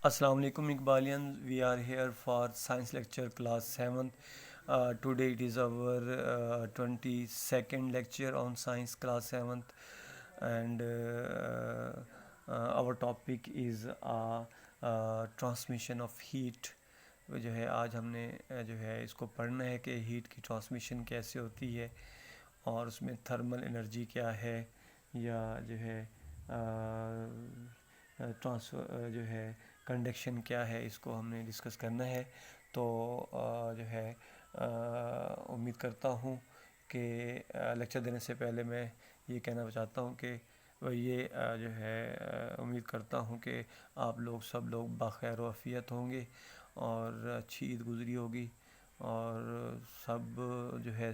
Assalamu alaikum Iqbalians. We are here for science lecture class 7th. Today it is our 22nd lecture on science class 7th, and our topic is transmission of heat. جو ہے آج ہم نے جو ہے اس کو پڑھنا ہے کہ ہیٹ کی ٹرانسمیشن کیسے ہوتی ہے اور اس میں تھرمل انرجی کیا ہے یا جو ہے ٹرانسفر جو ہے کنڈکشن کیا ہے، اس کو ہم نے ڈسکس کرنا ہے۔ تو جو ہے امید کرتا ہوں کہ لیکچر دینے سے پہلے میں یہ کہنا چاہتا ہوں کہ یہ جو ہے امید کرتا ہوں کہ آپ لوگ سب لوگ بخیر و عافیت ہوں گے اور اچھی عید گزری ہوگی اور سب جو ہے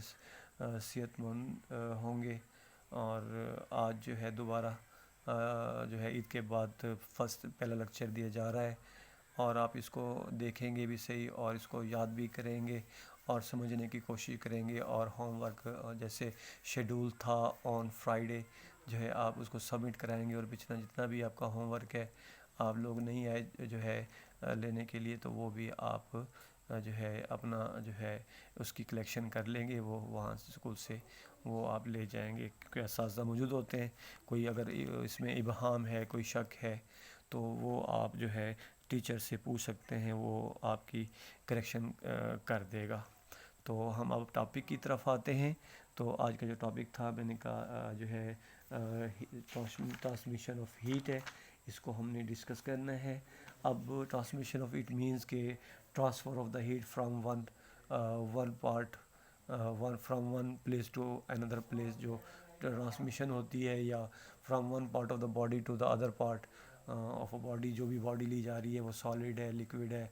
صحت مند ہوں گے۔ اور آج جو ہے دوبارہ جو ہے عید کے بعد پہلا لیکچر دیا جا رہا ہے، اور آپ اس کو دیکھیں گے بھی صحیح اور اس کو یاد بھی کریں گے اور سمجھنے کی کوشش کریں گے، اور ہوم ورک جیسے شیڈول تھا آن فرائیڈے جو ہے آپ اس کو سبمٹ کرائیں گے، اور پچھلا جتنا بھی آپ کا ہوم ورک ہے آپ لوگ نہیں آئے جو ہے لینے کے لیے، تو وہ بھی آپ جو ہے اپنا جو ہے اس کی کلیکشن کر لیں گے، وہ وہاں اسکول سے وہ آپ لے جائیں گے، کیونکہ اساتذہ موجود ہوتے ہیں۔ کوئی اگر اس میں ابہام ہے، کوئی شک ہے، تو وہ آپ جو ہے ٹیچر سے پوچھ سکتے ہیں، وہ آپ کی کریکشن کر دے گا۔ تو ہم اب ٹاپک کی طرف آتے ہیں۔ تو آج کا جو ٹاپک تھا میں نے کہا جو ہے ٹرانسمیشن آف ہیٹ ہے، اس کو ہم نے ڈسکس کرنا ہے۔ اب ٹرانسمیشن آف ہیٹ مینس کہ transfer of the heat from one part from one place to another place, جو ٹرانسمیشن ہوتی ہے، یا from one part of the body to the other part of a body. جو بھی body لی جا رہی ہے وہ سالڈ ہے، لیکوڈ ہے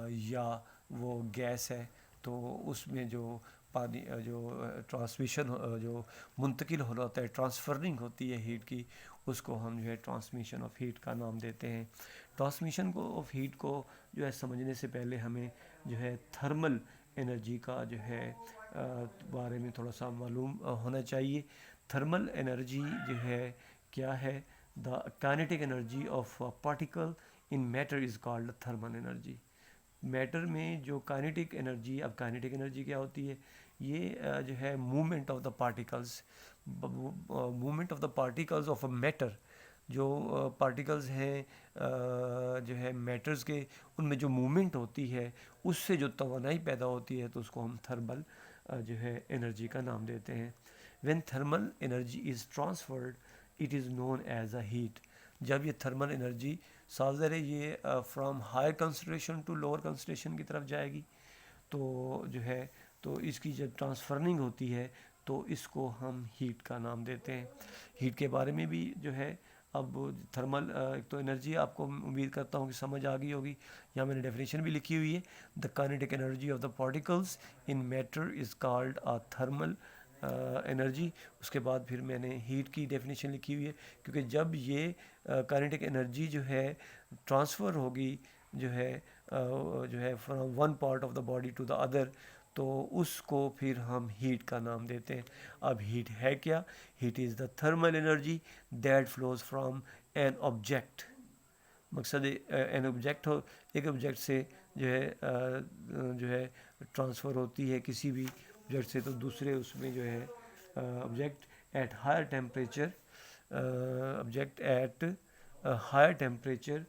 یا وہ گیس ہے، تو اس میں جو پانی جو ٹرانسمیشن جو منتقل ہو ہوتا ہے، ٹرانسفرنگ ہوتی ہے ہیٹ کی، اس کو ہم جو ہے ٹرانسمیشن آف ہیٹ کا نام دیتے ہیں۔ ٹرانسمیشن آف ہیٹ کو جو ہے سمجھنے سے پہلے ہمیں جو ہے تھرمل انرجی کا جو ہے بارے میں تھوڑا سا معلوم ہونا چاہیے۔ تھرمل انرجی جو ہے کیا ہے؟ The kinetic energy of particle in matter is called thermal energy. Matter میں جو کائنیٹک انرجی، اب کائنیٹک انرجی کیا ہوتی ہے؟ یہ جو ہے movement of the particles, movement of the particles of a matter, جو پارٹیکلز ہیں جو ہے میٹرز کے، ان میں جو موومنٹ ہوتی ہے اس سے جو توانائی پیدا ہوتی ہے، تو اس کو ہم تھرمل جو ہے انرجی کا نام دیتے ہیں۔ When thermal energy is transferred it is known as a heat. جب یہ تھرمل انرجی ظاہر ہے یہ from higher concentration to lower concentration کی طرف جائے گی، تو جو ہے تو اس کی جب ٹرانسفرنگ ہوتی ہے تو اس کو ہم ہیٹ کا نام دیتے ہیں۔ ہیٹ کے بارے میں بھی جو ہے اب تھرمل ایک تو انرجی آپ کو امید کرتا ہوں کہ سمجھ آ گئی ہوگی، یہاں میں نے ڈیفینیشن بھی لکھی ہوئی ہے۔ The kinetic energy of the particles in matter is called a thermal energy. اس کے بعد پھر میں نے ہیٹ کی ڈیفینیشن لکھی ہوئی ہے، کیونکہ جب یہ کائنیٹک انرجی جو ہے ٹرانسفر ہوگی جو ہے from one part of the body to the other, تو اس کو پھر ہم ہیٹ کا نام دیتے ہیں۔ اب ہیٹ ہے کیا؟ Heat is the thermal energy that flows from an object. مقصد این آبجیکٹ ہو، ایک آبجیکٹ سے جو ہے ٹرانسفر ہوتی ہے کسی بھی آبجیکٹ سے، تو دوسرے اس میں جو ہے object at higher temperature, object at higher temperature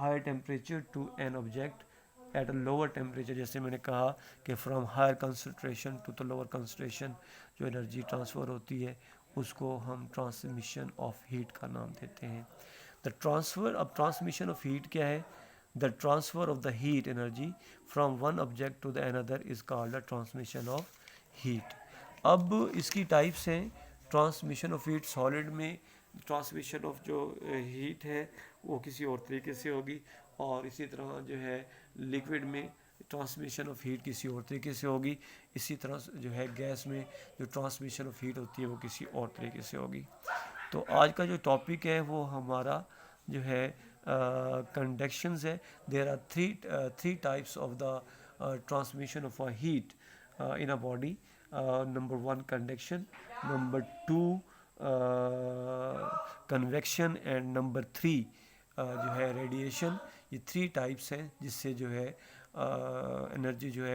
higher temperature to an object at a lower temperature. جیسے میں نے کہا کہ from higher concentration to the lower concentration جو انرجی ٹرانسفر ہوتی ہے اس کو ہم ٹرانسمیشن آف ہیٹ کا نام دیتے ہیں۔ دا ٹرانسفر، اب ٹرانسمیشن آف ہیٹ کیا ہے؟ The transfer of the heat energy from one object to the other is called the transmission of heat. اب اس کی ٹائپس ہیں ٹرانسمیشن آف ہیٹ۔ سالڈ میں ٹرانسمیشن آف جو ہیٹ ہے وہ کسی اور طریقے سے ہوگی، اور اسی طرح جو ہے لیکوڈ میں ٹرانسمیشن آف ہیٹ کسی اور طریقے سے ہوگی، اسی طرح جو ہے گیس میں جو ٹرانسمیشن آف ہیٹ ہوتی ہے وہ کسی اور طریقے سے ہوگی۔ تو آج کا جو ٹاپک ہے وہ ہمارا جو ہے کنڈکشنز ہے۔ There are three types of the transmission of a heat in a body. Number 1 conduction, number 2 convection and number 3 جو ہے ریڈیشن. یہ 3 ٹائپس ہیں جس سے جو ہے انرجی جو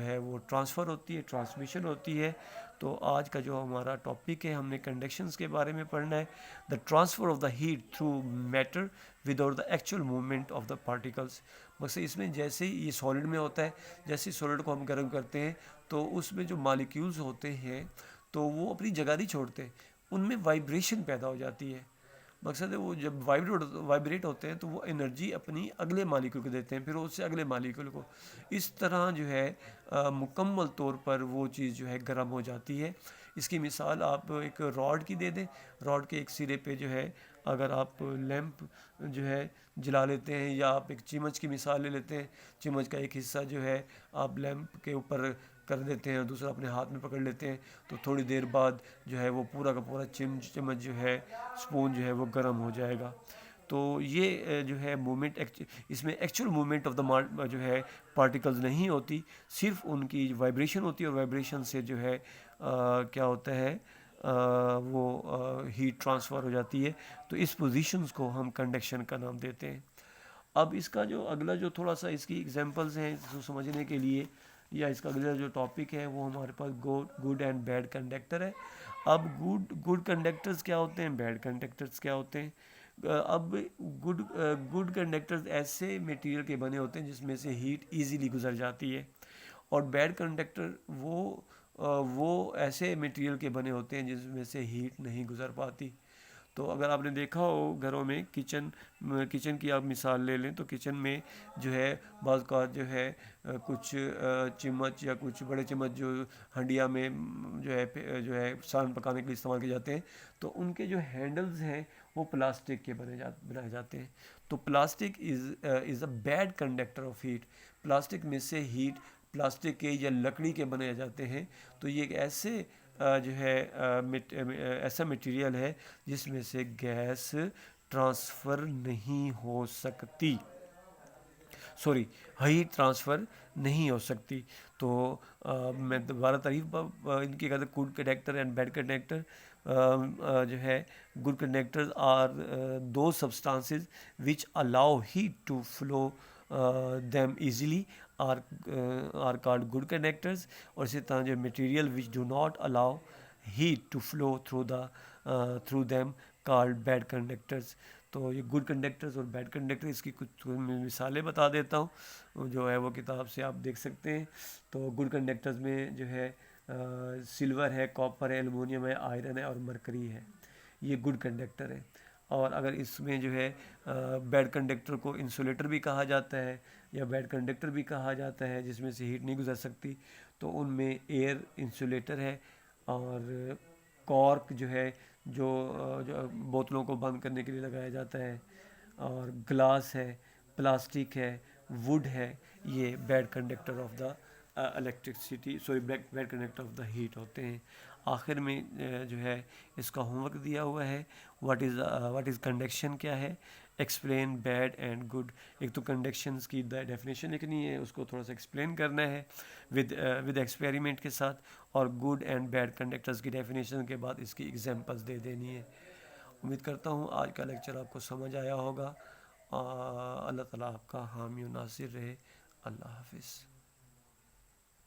ہے وہ ٹرانسفر ہوتی ہے, ٹرانسمیشن ہوتی ہے. تو آج کا جو ہمارا ٹاپک ہے, ہم نے کنڈکشنز کے بارے میں پڑھنا ہے. The transfer of the heat through matter without the actual movement of the particles. مقصد اس میں جیسے ہی یہ سالڈ میں ہوتا ہے, جیسے سالڈ کو ہم گرم کرتے ہیں تو اس میں جو مالیکیولز ہوتے ہیں تو وہ اپنی جگہ نہیں چھوڑتے, ان میں وائبریشن پیدا ہو جاتی ہے. مقصد ہے وہ جب وائبریٹ ہوتے ہیں تو وہ انرجی اپنی اگلے مالیکول کو دیتے ہیں, پھر اس سے اگلے مالیکول کو. اس طرح جو ہے مکمل طور پر وہ چیز جو ہے گرم ہو جاتی ہے. اس کی مثال آپ ایک راڈ کی دے دیں. راڈ کے ایک سرے پہ جو ہے اگر آپ لیمپ جو ہے جلا لیتے ہیں, یا آپ ایک چمچ کی مثال لے لیتے ہیں, چمچ کا ایک حصہ جو ہے آپ لیمپ کے اوپر کر دیتے ہیں اور دوسرا اپنے ہاتھ میں پکڑ لیتے ہیں, تو تھوڑی دیر بعد جو ہے وہ پورا کا پورا چمچ جو ہے, اسپون جو ہے وہ گرم ہو جائے گا. تو یہ جو ہے موومنٹ, اس میں ایکچوئل موومنٹ آف دا جو ہے پارٹیکلز نہیں ہوتی, صرف ان کی وائبریشن ہوتی ہے, اور وائبریشن سے جو ہے کیا ہوتا ہے وہ ہیٹ ٹرانسفر ہو جاتی ہے. تو اس پوزیشنز کو ہم کنڈکشن کا نام دیتے ہیں. اب اس کا جو اگلا جو تھوڑا سا اس کی ایگزامپلز ہیں سمجھنے کے لیے, یا اس کا اگلا جو ٹاپک ہے وہ ہمارے پاس گڈ اینڈ بیڈ کنڈکٹر ہے. اب گڈ کنڈکٹرز کیا ہوتے ہیں, بیڈ کنڈکٹرز کیا ہوتے ہیں. اب گڈ کنڈکٹرز ایسے میٹیریل کے بنے ہوتے ہیں جس میں سے ہیٹ ایزیلی گزر جاتی ہے, اور بیڈ کنڈکٹر وہ ایسے میٹیریل کے بنے ہوتے ہیں جس میں سے ہیٹ نہیں گزر پاتی. تو اگر آپ نے دیکھا ہو گھروں میں کچن کی آپ مثال لے لیں, تو کچن میں جو ہے بعض اوقات جو ہے کچھ چمچ یا کچھ بڑے چمچ جو ہنڈیا میں جو ہے سالن پکانے کے لیے استعمال کیے جاتے ہیں, تو ان کے جو ہینڈلز ہیں وہ پلاسٹک کے بنائے جاتے ہیں. تو plastic is a bad conductor of heat. Plastic میں سے ہیٹ پلاسٹک کے یا لکڑی کے بنائے جاتے ہیں. تو یہ ایک ایسے جو ہے ایسا مٹیریل ہے جس میں سے گیس ٹرانسفر نہیں ہو سکتی, ہیٹ ٹرانسفر نہیں ہو سکتی. تو میں دوبارہ تعریف ان کی کہتے ہیں good conductor and bad conductor. جو ہے good conductors are the substances which allow heat to flow them easily are called good conductors. اور اسی طرح جو material which do not allow heat to flow through them called bad conductors. تو یہ good conductors اور bed conductor, اس کی کچھ مثالیں بتا دیتا ہوں جو ہے وہ کتاب سے آپ دیکھ سکتے ہیں. تو گڈ کنڈکٹرز میں جو ہے سلور ہے, کاپر ہے, ایلومینیم ہے, آئرن ہے اور مرکری ہے, یہ گڈ کنڈکٹر ہے. اور اگر اس میں جو ہے بیڈ کنڈکٹر کو انسولیٹر بھی کہا جاتا ہے یا بیڈ کنڈکٹر بھی کہا جاتا ہے جس میں سے ہیٹ نہیں گزر سکتی, تو ان میں ایئر انسولیٹر ہے, اور کارک جو ہے جو بوتلوں کو بند کرنے کے لیے لگایا جاتا ہے, اور گلاس ہے, پلاسٹک ہے, ووڈ ہے, یہ bad conductor of the bad conductor of the heat ہوتے ہیں. آخر میں جو ہے اس کا ہوم ورک دیا ہوا ہے, واٹ از کنڈکشن کیا ہے, ایکسپلین بیڈ اینڈ گڈ. ایک تو کنڈکشنز کی ڈیفینیشن لکھنی ہے, اس کو تھوڑا سا ایکسپلین کرنا ہے ود ایکسپیریمنٹ کے ساتھ, اور گڈ اینڈ بیڈ کنڈکٹرز کی ڈیفینیشن کے بعد اس کی ایگزامپلس دے دینی ہے. امید کرتا ہوں آج کا لیکچر آپ کو سمجھ آیا ہوگا. اللہ تعالیٰ آپ کا حامی و ناصر رہے. اللہ حافظ.